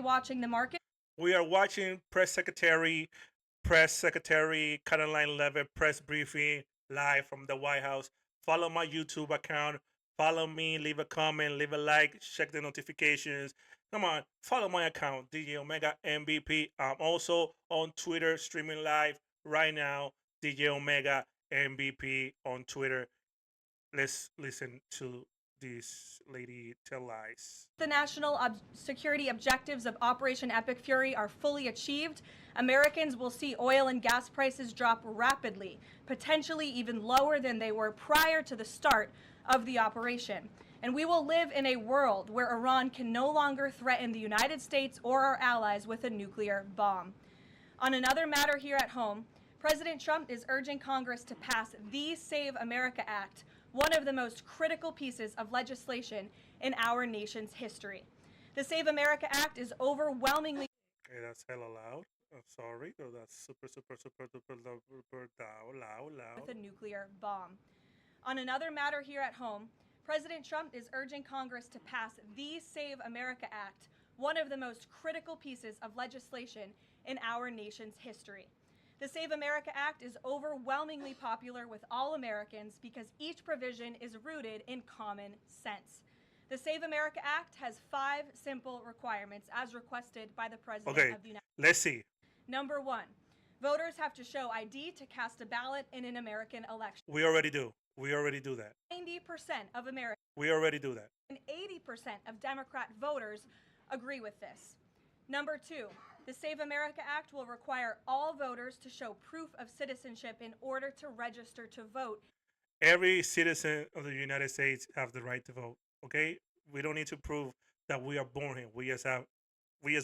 Watching the market. We are watching Press Secretary Karoline Leavitt press briefing live from the White House. Follow my YouTube account. Follow me. Leave a comment. Leave a like. Check the notifications. Come on, follow my account, DJ Omega MVP. I'm also on Twitter, streaming live right now. DJ Omega MVP on Twitter. Let's listen to this lady tell lies. The national security objectives of Operation Epic Fury are fully achieved. Americans will see oil and gas prices drop rapidly, potentially even lower than they were prior to the start of the operation. And we will live in a world where Iran can no longer threaten the United States or our allies with a nuclear bomb. On another matter here at home, President Trump is urging Congress to pass the Save America Act, one of the most critical pieces of legislation in our nation's history. The Save America Act is overwhelmingly... Okay, that's hella loud. I'm sorry. Oh, that's super loud. ...with a nuclear bomb. On another matter here at home, President Trump is urging Congress to pass the Save America Act, one of the most critical pieces of legislation in our nation's history. The Save America Act is overwhelmingly popular with all Americans because each provision is rooted in common sense. The Save America Act has 5 simple requirements as requested by the President of the United States. Let's see. Number 1, voters have to show ID to cast a ballot in an American election. We already do. We already do that. 90% of Americans. We already do that. And 80% of Democrat voters agree with this. Number 2, the Save America Act will require all voters to show proof of citizenship in order to register to vote. Every citizen of the United States have the right to vote. Okay, we don't need to prove that we are born here. We just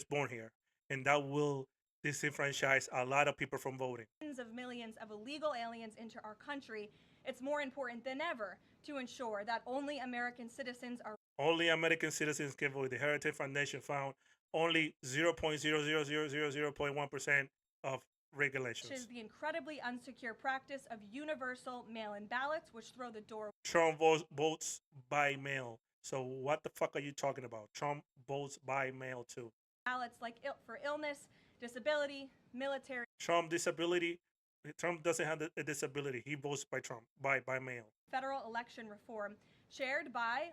born here, and that will disenfranchise a lot of people from voting. Tens of millions of illegal aliens into our country. It's more important than ever to ensure that only American citizens are. Only American citizens can vote. The Heritage Foundation found only 0.00000.1% of regulations. Which is the incredibly unsecure practice of universal mail-in ballots, which throw the door. Trump votes by mail. So what the fuck are you talking about? Trump votes by mail too. Ballots like for illness, disability, military. Trump doesn't have a disability. He votes by Trump, by mail. Federal election reform chaired by,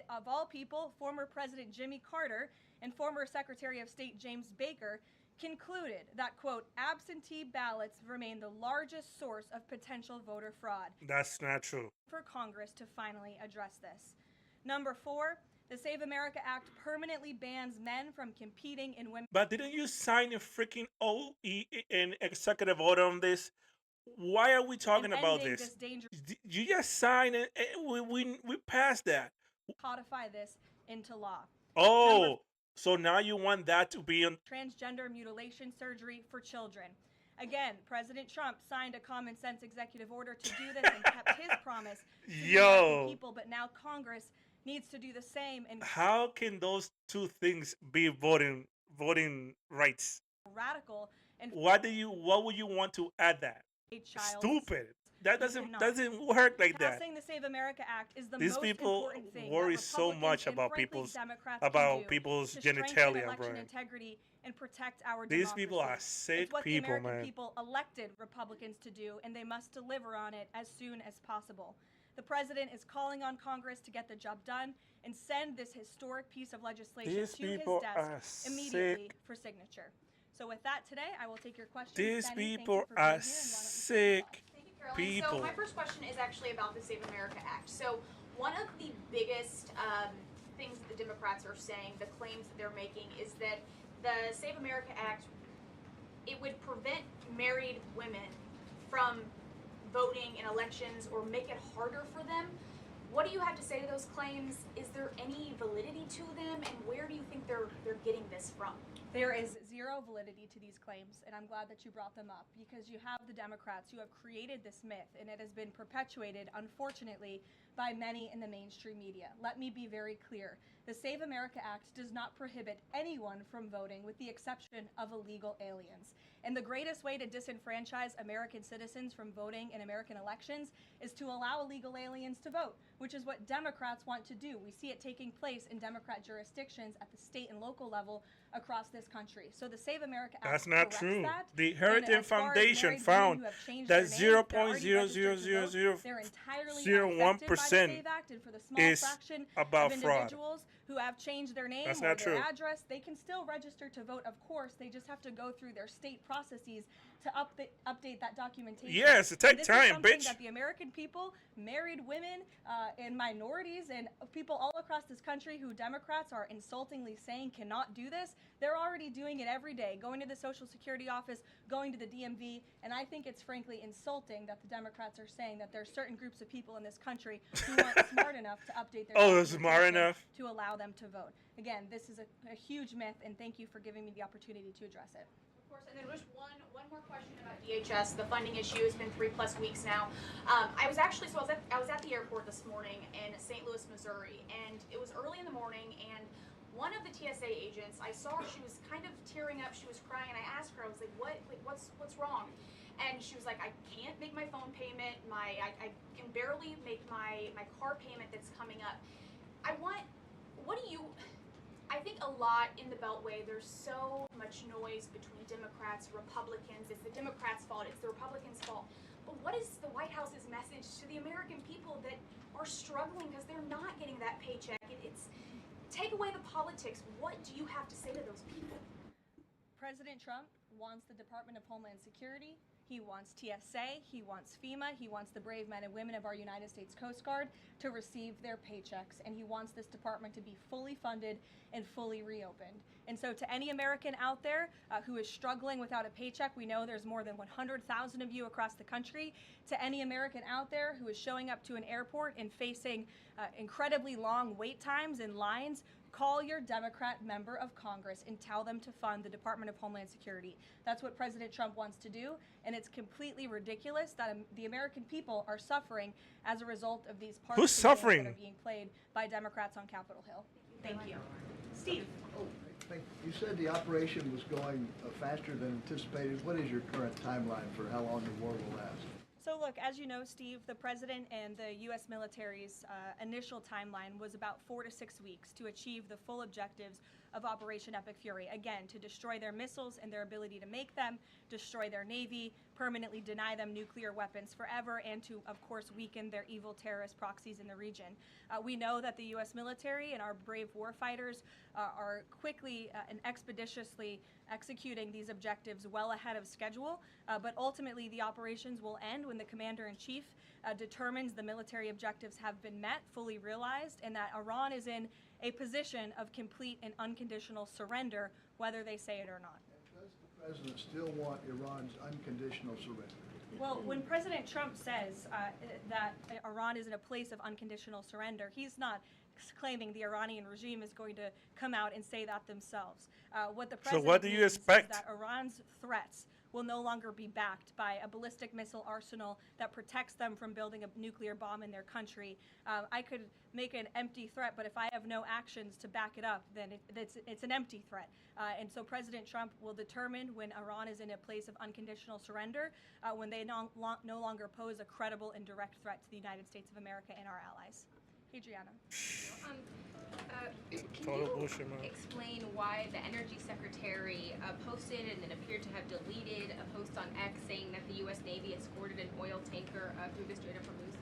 of all people, former President Jimmy Carter and former Secretary of State James Baker concluded that, quote, absentee ballots remain the largest source of potential voter fraud. That's not true. For Congress to finally address this. Number 4, the Save America Act permanently bans men from competing in women. But didn't you sign a freaking an executive order on this? Why are we talking about this? You just signed it. We passed that. Codify this into law. Oh, so now you want that to be on transgender mutilation surgery for children. Again, President Trump signed a common sense executive order to do this and kept his promise to the people, but now Congress needs to do the same. And how can those two things be voting rights? Radical. And what would you want to add that? Stupid. That doesn't work like that. Passing the Save America Act is the These most people important thing worry so much about people's genitalia, bro. Integrity and protect our These democracy. people are sick it's what people, the American man. people elected Republicans to do, and they must deliver on it as soon as possible. The president is calling on Congress to get the job done and send this historic piece of legislation to his desk immediately for signature. So with that, today I will take your questions. These people are sick people. So my first question is actually about the Save America Act. So one of the biggest things that the Democrats are saying, the claims that they're making, is that the Save America Act, it would prevent married women from voting in elections or make it harder for them. What do you have to say to those claims? Is there any validity to them, and where do you think they're getting this from? There is zero validity to these claims, and I'm glad that you brought them up, because you have the Democrats who have created this myth, and it has been perpetuated, unfortunately, by many in the mainstream media. Let me be very clear. The Save America Act does not prohibit anyone from voting, with the exception of illegal aliens. And the greatest way to disenfranchise American citizens from voting in American elections is to allow illegal aliens to vote, which is what Democrats want to do. We see it taking place in Democrat jurisdictions at the state and local level across this country. So the Save America Act That's not corrects true. that. The And Heritage as far as Foundation married women found who have changed that their names, they're already registered to vote. 0.0000 They're entirely 0.01% unaffected by the Save Act, and for the small is fraction about of fraud. individuals who have changed their name That's or not their true. address, they can still register to vote, of course. They just have to go through their state processes to update that documentation. Yes, it take And this time, is something bitch. that the American people, married women, and minorities, and people all across this country who Democrats are insultingly saying cannot do this, they're already doing it every day, going to the Social Security office, going to the DMV, and I think it's frankly insulting that the Democrats are saying that there's certain groups of people in this country who aren't smart enough to update their Oh, they're smart documentation enough? to allow them to vote. Again, this is a huge myth, and thank you for giving me the opportunity to address it. Of course, and then just one more question about DHS. The funding issue has been 3+ weeks now. I was at the airport this morning in St. Louis, Missouri, and it was early in the morning, and one of the TSA agents, I saw she was kind of tearing up, she was crying, and I asked her, I was like, what's wrong? And she was like, I can't make my phone payment, I can barely make my car payment that's coming up. I think a lot in the Beltway, there's so much noise between Democrats, Republicans. It's the Democrats' fault, it's the Republicans' fault. But what is the White House's message to the American people that are struggling because they're not getting that paycheck? It's take away the politics. What do you have to say to those people? President Trump wants the Department of Homeland Security, he wants TSA, he wants FEMA, he wants the brave men and women of our United States Coast Guard to receive their paychecks, and he wants this department to be fully funded and fully reopened. And so to any American out there who is struggling without a paycheck, we know there's more than 100,000 of you across the country. To any American out there who is showing up to an airport and facing incredibly long wait times and lines, call your Democrat member of Congress and tell them to fund the Department of Homeland Security. That's what President Trump wants to do, and it's completely ridiculous that the American people are suffering as a result of these partisan games suffering? that are being played by Democrats on Capitol Hill. Thank you. Steve. You said the operation was going faster than anticipated. What is your current timeline for how long the war will last? So look, as you know, Steve, the President and the U.S. military's initial timeline was about 4 to 6 weeks to achieve the full objectives of Operation Epic Fury. Again, to destroy their missiles and their ability to make them, destroy their Navy, permanently deny them nuclear weapons forever, and to, of course, weaken their evil terrorist proxies in the region. We know that the U.S. military and our brave warfighters are quickly and expeditiously executing these objectives well ahead of schedule, but ultimately the operations will end when the Commander-in-Chief determines the military objectives have been met, fully realized, and that Iran is in a position of complete and unconditional surrender, whether they say it or not. Does the President still want Iran's unconditional surrender? Well, when President Trump says that Iran is in a place of unconditional surrender, he's not claiming the Iranian regime is going to come out and say that themselves. What the president what do you means expect? is that Iran's threats will no longer be backed by a ballistic missile arsenal that protects them from building a nuclear bomb in their country. I could make an empty threat, but if I have no actions to back it up, then it's an empty threat. And so President Trump will determine when Iran is in a place of unconditional surrender, when they no longer pose a credible and direct threat to the United States of America and our allies. Adriana. Can Total you bullshit, man. explain why the Energy Secretary posted and then appeared to have deleted a post on X saying that the U.S. Navy escorted an oil tanker through the Strait of Hormuz?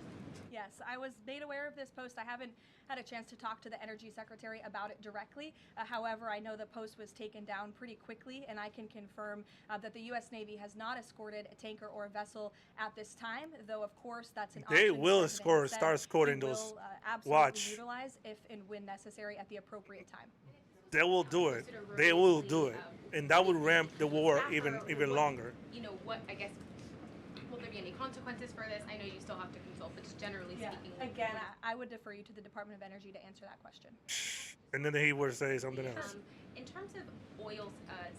Yes, I was made aware of this post. I haven't had a chance to talk to the Energy Secretary about it directly. However, I know the post was taken down pretty quickly, and I can confirm that the U.S. Navy has not escorted a tanker or a vessel at this time, though, of course, that's an They option will the President said start escorting he those. will, absolutely Watch. utilize if and when necessary at the appropriate time. They will do it. They will do it. And that would ramp the war even longer. You know, what, I guess, will there be any consequences for this? I know you still have to consult, but just generally speaking. Again, I would defer you to the Department of Energy to answer that question. And then he would say something else. In terms of oil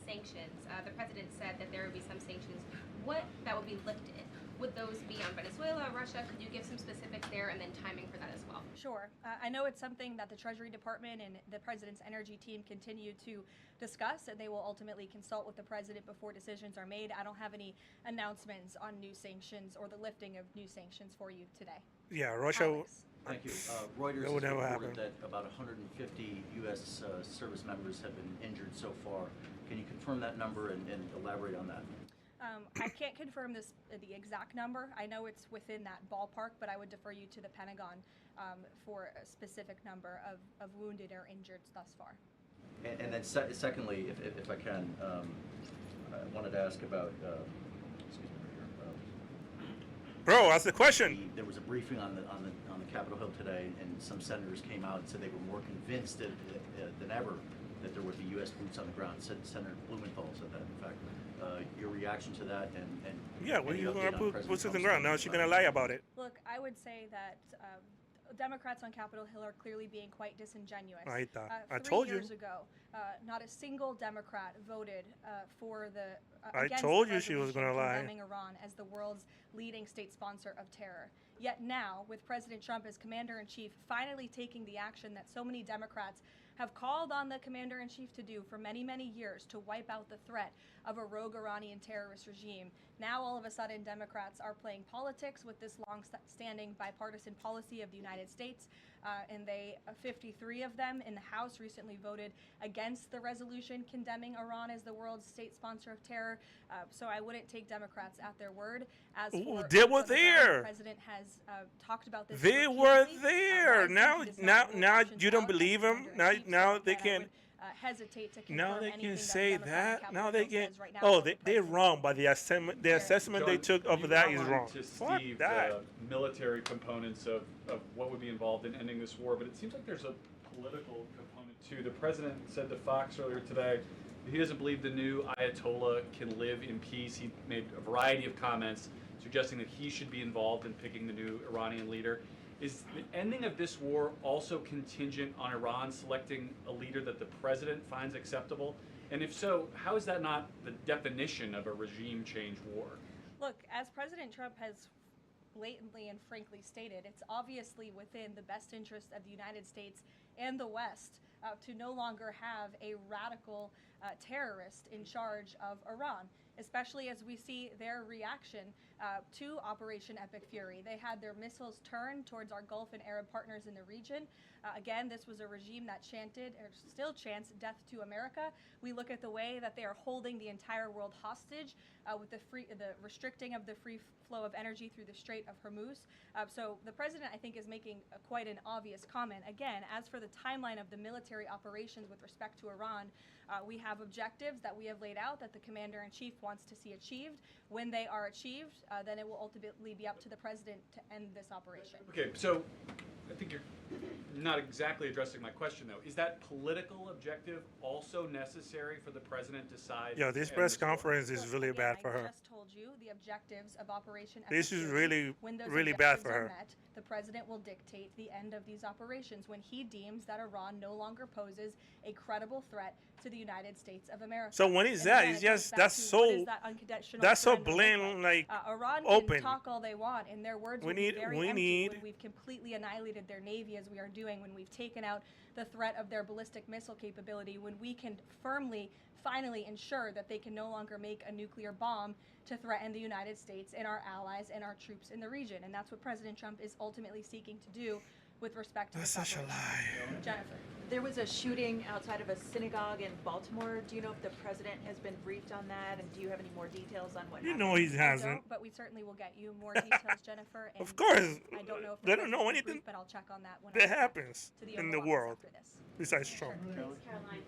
sanctions, the president said that there would be some sanctions. What that would be lifted? Would those be on Venezuela, Russia? Could you give some specifics there and then timing for that as well? Sure. I know it's something that the Treasury Department and the President's energy team continue to discuss, and they will ultimately consult with the President before decisions are made. I don't have any announcements on new sanctions or the lifting of new sanctions for you today. Yeah, Russia. Alex. Thank you. Reuters That would has never reported happen. that about 150 U.S. Service members have been injured so far. Can you confirm that number and elaborate on that? I can't confirm the exact number. I know it's within that ballpark, but I would defer you to the Pentagon for a specific number of wounded or injured thus far. And then secondly, if I can, I wanted to ask about, excuse me, right here. Bro, ask the question. There was a briefing on the Capitol Hill today, and some senators came out and said they were more convinced than ever that there would be U.S. boots on the ground. Senator Blumenthal said that, in fact. Your reaction to that, and Yeah, well, any you update gonna on put President boots on the Trump's ground. Now comments she's about gonna it? lie about it. Look, I would say that Democrats on Capitol Hill are clearly being quite disingenuous. I thought. I 3 told you. years ago, not a single Democrat voted for the I against told the you she was resolution gonna lie. condemning Iran as the world's leading state sponsor of terror. Yet now, with President Trump as commander-in-chief finally taking the action that so many Democrats have called on the commander-in-chief to do for many, many years to wipe out the threat of a rogue Iranian terrorist regime. Now, all of a sudden, Democrats are playing politics with this long-standing bipartisan policy of the United States, and 53 of them in the House recently voted against the resolution condemning Iran as the world's state sponsor of terror. So I wouldn't take Democrats at their word. As Ooh, for they were on the ground, there. The president has talked about this. They were repeatedly. there. Why Now, he does now, not rule now options you don't out as believe him. commander-in-chief. Now So they again, I can. would, hesitate to confirm Now they anything can that say Democrat on that. Capitol Now they Hill can. says right now Oh, about the they're president. wrong. But the assessment they John, took over you that is outlined wrong. to Fuck Steve that. the military components of what would be involved in ending this war, but it seems like there's a political component too. The president said to Fox earlier today that he doesn't believe the new Ayatollah can live in peace. He made a variety of comments suggesting that he should be involved in picking the new Iranian leader. Is the ending of this war also contingent on Iran selecting a leader that the president finds acceptable? And if so, how is that not the definition of a regime change war? Look, as President Trump has blatantly and frankly stated, it's obviously within the best interest of the United States and the West to no longer have a radical terrorist in charge of Iran, especially as we see their reaction to Operation Epic Fury. They had their missiles turned towards our Gulf and Arab partners in the region. Again, this was a regime that chanted, or still chants, death to America. We look at the way that they are holding the entire world hostage with the restricting of the free flow of energy through the Strait of Hormuz. So the president, I think, is making quite an obvious comment. Again, as for the timeline of the military operations with respect to Iran, we have objectives that we have laid out that the commander-in-chief wants to see achieved. When they are achieved, then it will ultimately be up to the president to end this operation. Okay, so I think you're not exactly addressing my question, though. Is that political objective also necessary for the president to decide? Yo, this to end press war? conference is Look, really again, bad for I her. just told you the objectives of Operation This Epic is Fury. really, When those really bad for objectives are her. met, the president will dictate the end of these operations when he deems that Iran no longer poses a credible threat to the United States of America. So when is And that? again, It's it goes just back that's to so what is that unconditional that's so surrender look blatant, like Iran open. can talk all they want, and their words We will need- be very we empty need- when we've completely annihilated their navy, as we are doing, when we've taken out the threat of their ballistic missile capability, when we can firmly, finally ensure that they can no longer make a nuclear bomb to threaten the United States and our allies and our troops in the region. And that's what President Trump is ultimately seeking to do with respect to That's this such a operation. lie. Jennifer. There was a shooting outside of a synagogue in Baltimore. Do you know if the president has been briefed on that, and do you have any more details on what You happened? know he I hasn't. don't, but we certainly will get you more details, Jennifer. And Of course, I don't know if the they don't know president's been anything briefed, but I'll check on that when I that get back happens to the in Oval the Office world after this. besides Trump. Thanks, Caroline.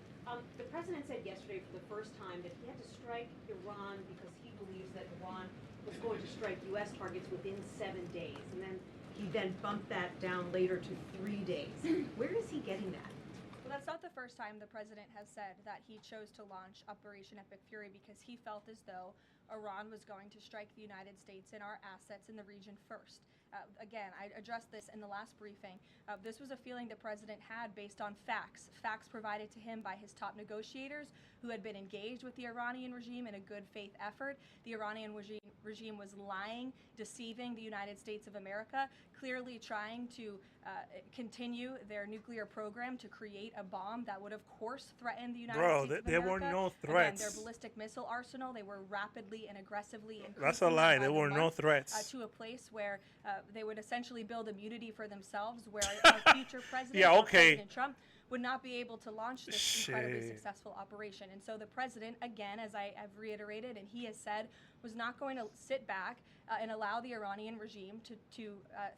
The president said yesterday for the first time that he had to strike Iran because he believes that Iran was going to strike U.S. targets within 7 days. And then he bumped that down later to 3 days. Where is he getting that? Well, that's not the first time the president has said that he chose to launch Operation Epic Fury because he felt as though Iran was going to strike the United States and our assets in the region first. Again, I addressed this in the last briefing. This was a feeling the president had based on facts provided to him by his top negotiators who had been engaged with the Iranian regime in a good faith effort. The Iranian regime was lying, deceiving the United States of America, clearly trying to continue their nuclear program to create a bomb that would, of course, threaten the United States of there America. were no Again, threats. their ballistic missile arsenal, they were rapidly and aggressively increasing. That's a lie. by There the were no month, threats. to a place where they would essentially build immunity for themselves, where our future president, Yeah, okay. President Trump, would not be able to launch this incredibly Shit. successful operation. And so the president, again, as I have reiterated, and he has said, was not going to sit back and allow the Iranian regime to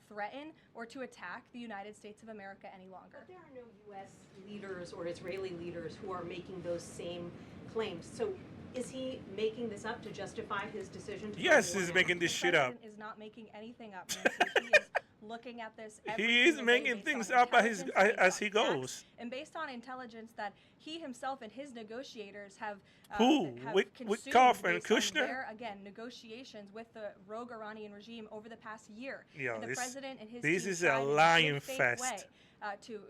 threaten or to attack the United States of America any longer. But there are no U.S. leaders or Israeli leaders who are making those same claims. So is he making this up to justify his decision to Yes, go he's on making now? this The shit up. president is not making anything up, Nancy. He is looking at this every He is single day making based things on up intelligence, based as on he facts, goes. and based on intelligence that he himself and his negotiators have Who? have Witkoff consumed and based on Kushner? their, again, negotiations with the rogue Iranian regime over the past year. Yo, And the this- president and his this team is a tried in lying good faith fest. way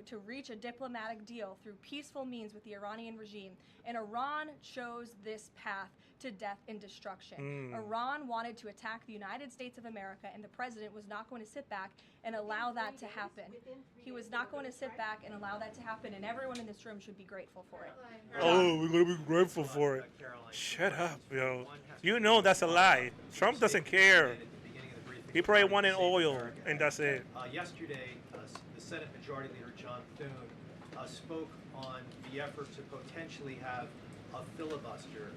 to reach a diplomatic deal through peaceful means with the Iranian regime. And Iran chose this path to death and destruction. Iran wanted to attack the United States of America, and the president was not going to sit back and allow that to happen. He was not going to sit back and allow that to happen, and everyone in this room should be grateful for it. Oh, we're gonna be grateful for it. Shut up, yo. You know that's a lie. Trump doesn't care. He probably wanted oil, and that's it. Yesterday, the Senate Majority Leader John Thune spoke on the effort to potentially have a filibuster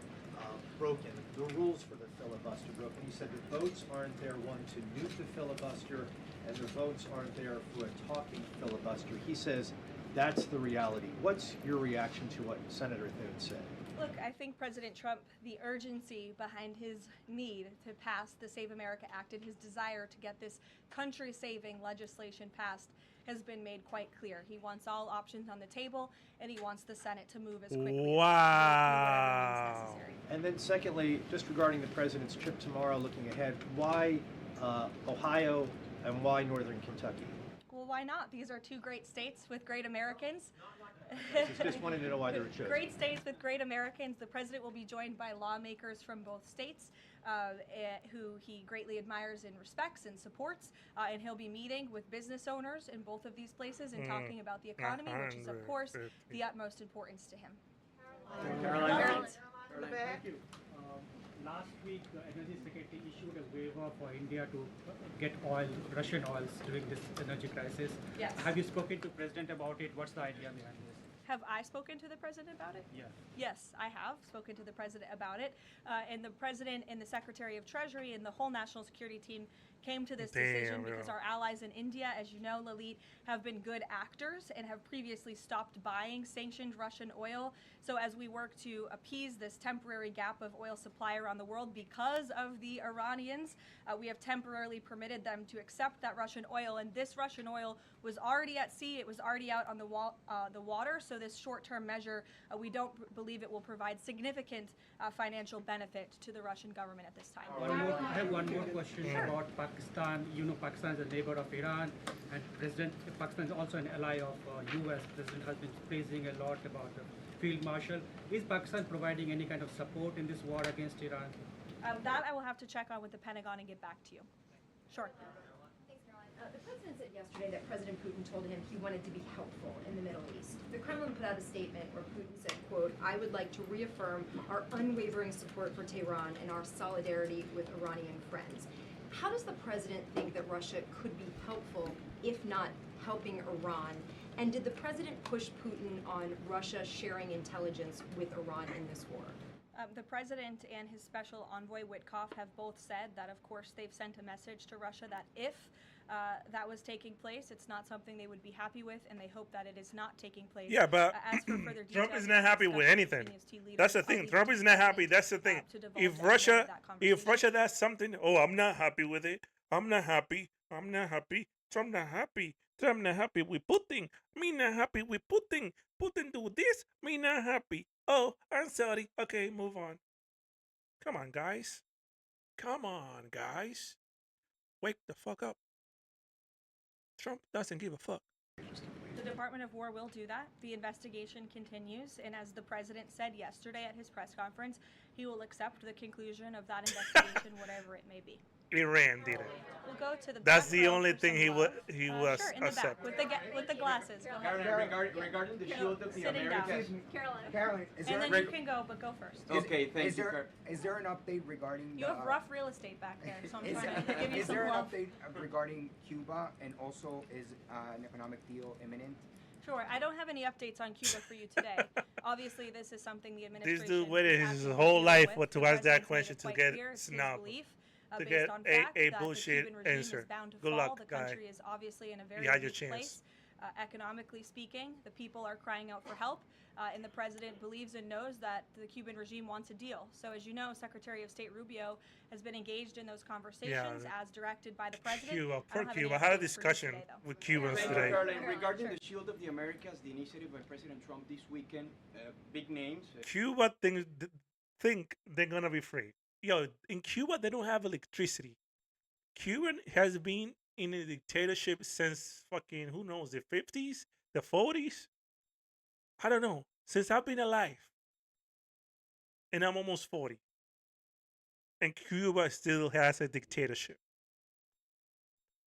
broken, the rules for the filibuster broken. He said the votes aren't there, one, to nuke the filibuster, and the votes aren't there for a talking filibuster. He says that's the reality. What's your reaction to what Senator Thune said? Look, I think President Trump, the urgency behind his need to pass the Save America Act and his desire to get this country-saving legislation passed has been made quite clear. He wants all options on the table, and he wants the Senate to move as quickly as possible through whatever means necessary. And then secondly, just regarding the president's trip tomorrow, looking ahead, why Ohio and why Northern Kentucky? Well, why not? These are two great states with great Americans. Just wanted to know why they were chosen. Great states with great Americans. The president will be joined by lawmakers from both states who he greatly admires and respects and supports. And he'll be meeting with business owners in both of these places and talking about the economy, which is, of course, the utmost importance to him. Caroline. Thank you. Last week, the Energy Secretary issued a waiver for India to get oil, Russian oils during this energy crisis. Yes. Have you spoken to President about it? What's the idea behind this? Have I spoken to the president about it? Yeah. Yes, I have spoken to the president about it. And the president and the Secretary of Treasury and the whole national security team came to this decision because our allies in India, as you know, Leavitt, have been good actors and have previously stopped buying sanctioned Russian oil. So as we work to appease this temporary gap of oil supply around the world because of the Iranians, we have temporarily permitted them to accept that Russian oil. And this Russian oil was already at sea. It was already out on the water. So this short-term measure, we don't believe it will provide significant financial benefit to the Russian government at this time. I have one more question about Pakistan. You know, Pakistan is a neighbor of Iran, and Pakistan is also an ally of U.S. President has been praising a lot about the field marshal. Is Pakistan providing any kind of support in this war against Iran? That I will have to check on with the Pentagon and get back to you. Sure. Thanks, Caroline. The president said yesterday that President Putin told him he wanted to be helpful in the Middle East. The Kremlin put out a statement where Putin said, quote, "I would like to reaffirm our unwavering support for Tehran and our solidarity with Iranian friends." How does the president think that Russia could be helpful, if not helping Iran? And did the president push Putin on Russia sharing intelligence with Iran in this war? The president and his special envoy Witkoff have both said that, of course, they've sent a message to Russia that if that was taking place, it's not something they would be happy with, and they hope that it is not taking place. Yeah, but as for further Trump details, is not happy with anything. That's the thing. Trump is not happy. That's the thing. If Russia does something, oh, I'm not happy with it. I'm not happy. I'm not happy. Trump not happy. Trump not happy with Putin. Me not happy with Putin. Putin do this. Me not happy. Oh, I'm sorry. Okay, move on. Come on, guys. Come on, guys. Wake the fuck up. Trump doesn't give a fuck. The Department of War will do that. The investigation continues, and as the president said yesterday at his press conference, he will accept the conclusion of that investigation, whatever it may be. Iran did it. We'll go to the That's back the row only for thing some he love. was Sure, in the back accept. with the glasses. Go ahead. Caroline, regarding the shield of the Sitting down. Americas. Caroline. Caroline, is And there, then you can go, but go first. okay, thank you. Is there an update regarding You have rough real estate back there, so I'm Is trying to give you is some there an love. update regarding Cuba, and also is an economic deal imminent? Sure, I don't have any updates on Cuba for you today. Obviously, this is something the administration. This dude waited is his actively whole dealing life with. to The ask that president's made question it to quite get clear, it's his snubbed. belief, To based get on a fact, that bullshit the Cuban regime answer. is bound to Good fall. luck, The guy. country is obviously in a very You had your weak chance. place, economically speaking. The people are crying out for help, and the president believes and knows that the Cuban regime wants a deal. So, as you know, Secretary of State Rubio has been engaged in those conversations as directed by the president. Cuba, I poor don't have any Cuba. I had a updates for you discussion today, though. with Cubans Thank you, today. Caroline. Regarding Sure. the shield of the Americas, the initiative by President Trump this weekend, big names. Cuba think they're gonna be free. Yo, in Cuba they don't have electricity. Cuba has been in a dictatorship since fucking who knows, the 50s, the 40s. I don't know. Since I've been alive, and I'm almost 40, and Cuba still has a dictatorship.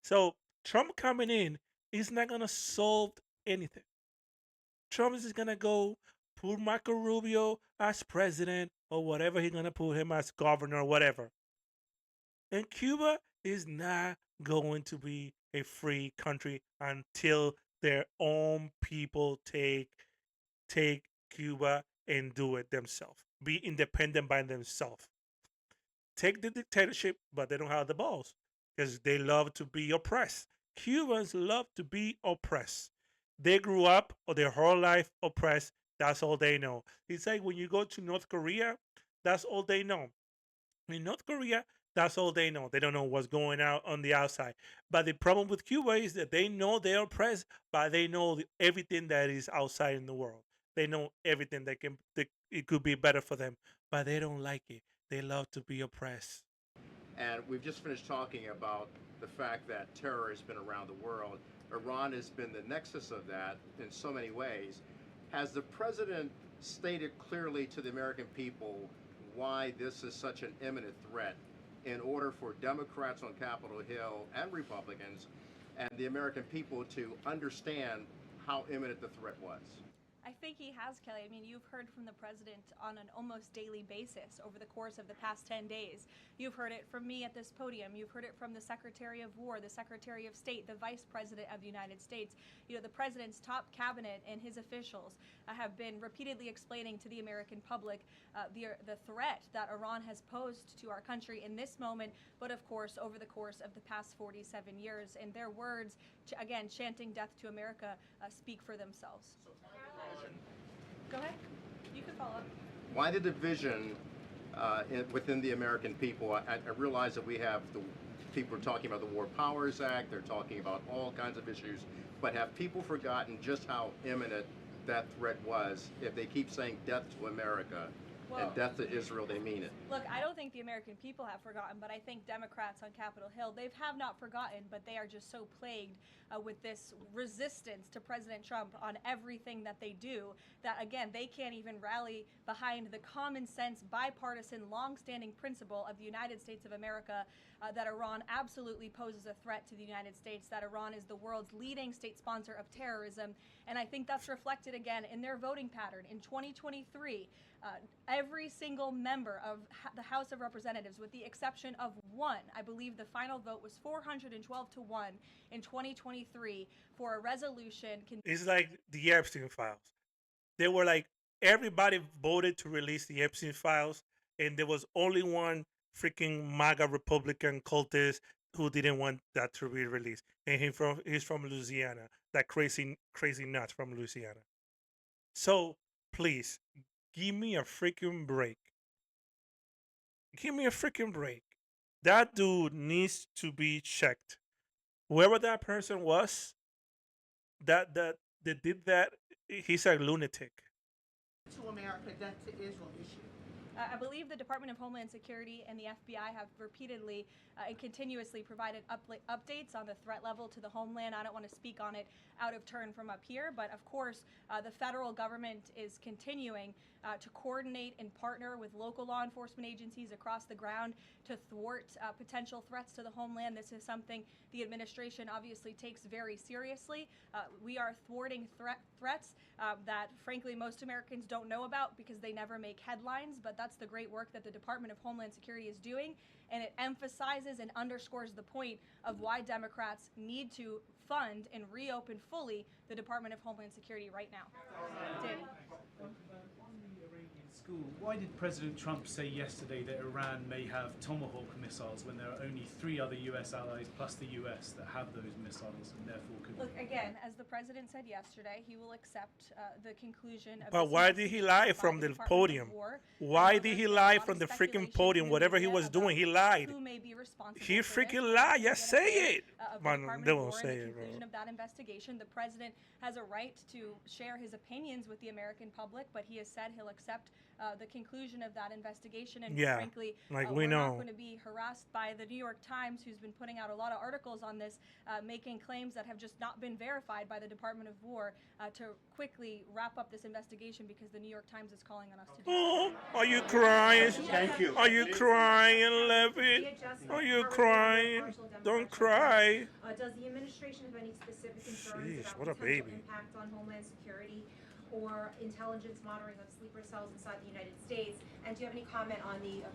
So Trump coming in is not gonna solve anything. Trump is gonna go put Marco Rubio as president or whatever he's gonna put him as governor or whatever. And Cuba is not going to be a free country until their own people take Cuba and do it themselves. Be independent by themselves. Take the dictatorship, but they don't have the balls because they love to be oppressed. Cubans love to be oppressed. They grew up or their whole life oppressed. That's all they know. It's like when you go to North Korea, that's all they know. In North Korea, that's all they know. They don't know what's going on the outside. But the problem with Cuba is that they know they're oppressed, but they know everything that is outside in the world. They know everything that it could be better for them, but they don't like it. They love to be oppressed. And we've just finished talking about the fact that terror has been around the world. Iran has been the nexus of that in so many ways. Has the president stated clearly to the American people why this is such an imminent threat in order for Democrats on Capitol Hill and Republicans and the American people to understand how imminent the threat was? I think he has, Kelly. I mean, you've heard from the president on an almost daily basis over the course of the past 10 days. You've heard it from me at this podium. You've heard it from the Secretary of War, the Secretary of State, the Vice President of the United States. You know, the president's top cabinet and his officials have been repeatedly explaining to the American public the threat that Iran has posed to our country in this moment, but of course, over the course of the past 47 years. And their words, again, chanting death to America, speak for themselves. Go ahead. You can follow up. Why the division within the American people? I realize that we have the people are talking about the War Powers Act. They're talking about all kinds of issues. But have people forgotten just how imminent that threat was? If they keep saying death to America and death to Israel, they mean it. Look, I don't think the American people have forgotten, but I think Democrats on Capitol Hill, they have not forgotten, but they are just so plagued with this resistance to President Trump on everything that they do that, again, they can't even rally behind the common sense, bipartisan, long-standing principle of the United States of America that Iran absolutely poses a threat to the United States, that Iran is the world's leading state sponsor of terrorism. And I think that's reflected again in their voting pattern. In 2023, every single member of the House of Representatives, with the exception of one, I believe the final vote was 412 to 1 in 2023 for a resolution. It's like the Epstein files. They were like, everybody voted to release the Epstein files, and there was only one freaking MAGA Republican cultist who didn't want that to be released. And he's from Louisiana, that crazy nuts from Louisiana. So please, give me a freaking break. Give me a freaking break. That dude needs to be checked. Whoever that person was, that did that, he's a lunatic. To America, death to Israel issue. I believe the Department of Homeland Security and the FBI have repeatedly and continuously provided updates on the threat level to the homeland. I don't want to speak on it out of turn from up here, but of course, the federal government is continuing to coordinate and partner with local law enforcement agencies across the ground to thwart potential threats to the homeland. This is something the administration obviously takes very seriously. We are thwarting threats that, frankly, most Americans don't know about because they never make headlines, but that's the great work that the Department of Homeland Security is doing, and it emphasizes and underscores the point of why Democrats need to fund and reopen fully the Department of Homeland Security right now. Daniel. School. Why did President Trump say yesterday that Iran may have Tomahawk missiles when there are only 3 other U.S. allies plus the U.S. that have those missiles and therefore could? Look, again, as the president said yesterday, he will accept the conclusion of. But why did he lie from the podium? Why did he lie from the freaking podium? Whatever he was doing, he lied. Who may be responsible? He freaking lied. Just say it. Man, they won't say it, bro. Conclusion of that investigation, the president has a right to share his opinions with the American public, but he has said he'll accept the conclusion of that investigation. And frankly, like we're we know, not going to be harassed by the New York Times, who's been putting out a lot of articles on this, making claims that have just not been verified by the Department of War, to quickly wrap up this investigation because the New York Times is calling on us to do so. Are you crying? Thank you. Are you crying, Leavitt? Are you crying? Don't cry. Does the administration have any specific concerns Sheesh, about what a potential baby. impact on Homeland Security or intelligence monitoring of sleeper cells inside the United States? And do you have any comment on the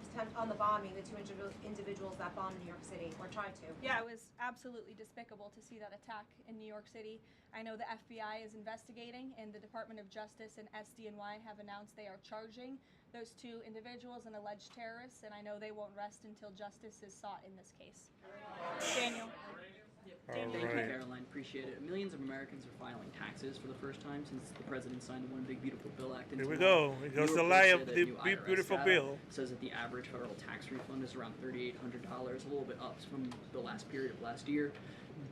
bombing, the 2 individuals that bombed New York City or tried to? Yeah, it was absolutely despicable to see that attack in New York City. I know the FBI is investigating, and the Department of Justice and SDNY have announced they are charging those 2 individuals and alleged terrorists, and I know they won't rest until justice is sought in this case. Daniel. Thank you, Karoline. Appreciate it. Millions of Americans are filing taxes for the first time since the president signed the One Big Beautiful Bill Act. Here we go. It goes the lie of the Big Beautiful Bill. Says that the average federal tax refund is around $3,800, a little bit up from the last period of last year.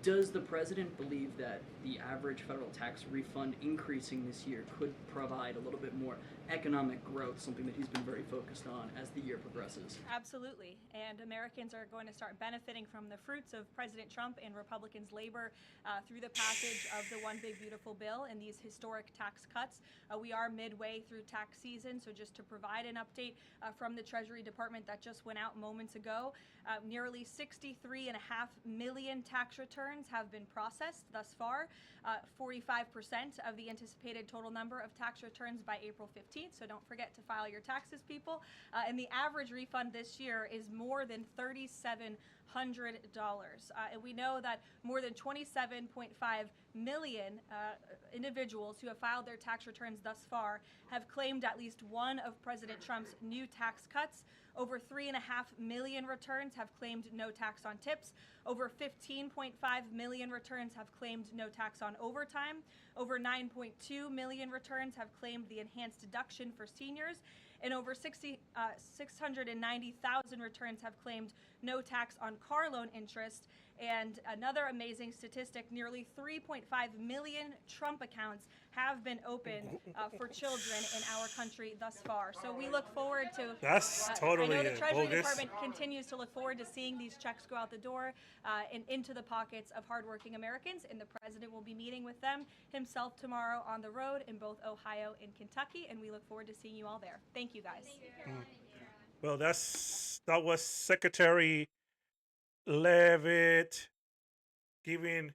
Does the president believe that the average federal tax refund increasing this year could provide a little bit more economic growth, something that he's been very focused on as the year progresses? Absolutely. And Americans are going to start benefiting from the fruits of President Trump and Republicans' labor through the passage of the One Big Beautiful Bill and these historic tax cuts. We are midway through tax season, so just to provide an update from the Treasury Department that just went out moments ago, nearly 63.5 million tax returns have been processed thus far, 45% of the anticipated total number of tax returns by April 15th, so don't forget to file your taxes, people. And the average refund this year is more than $3,700. And we know that more than 27.5 million individuals who have filed their tax returns thus far have claimed at least one of President Trump's new tax cuts. Over 3.5 million returns have claimed no tax on tips. Over 15.5 million returns have claimed no tax on overtime. Over 9.2 million returns have claimed the enhanced deduction for seniors. And over 690,000 returns have claimed no tax on car loan interest. And another amazing statistic, nearly 3.5 million Trump accounts have been opened for children in our country thus far. So we look forward to... That's totally I know the Treasury bogus. Department continues to look forward to seeing these checks go out the door and into the pockets of hardworking Americans. And the president will be meeting with them himself tomorrow on the road in both Ohio and Kentucky. And we look forward to seeing you all there. Thank you, guys. Well, that was Secretary Leavitt giving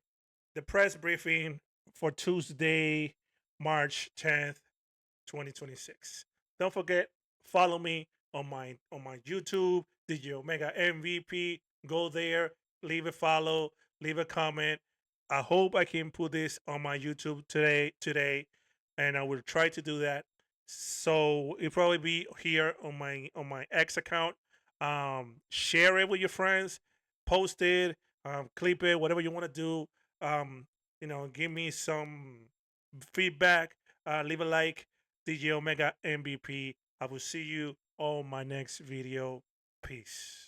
the press briefing for Tuesday, March 10th, 2026. Don't forget, follow me on my YouTube, DJOMEGAMVP. Go there, leave a follow, leave a comment. I hope I can put this on my YouTube today, and I will try to do that. So it'll probably be here on my X account. Share it with your friends, post it, clip it, whatever you want to do. Give me some feedback. Leave a like. DJ Omega MVP. I will see you on my next video. Peace.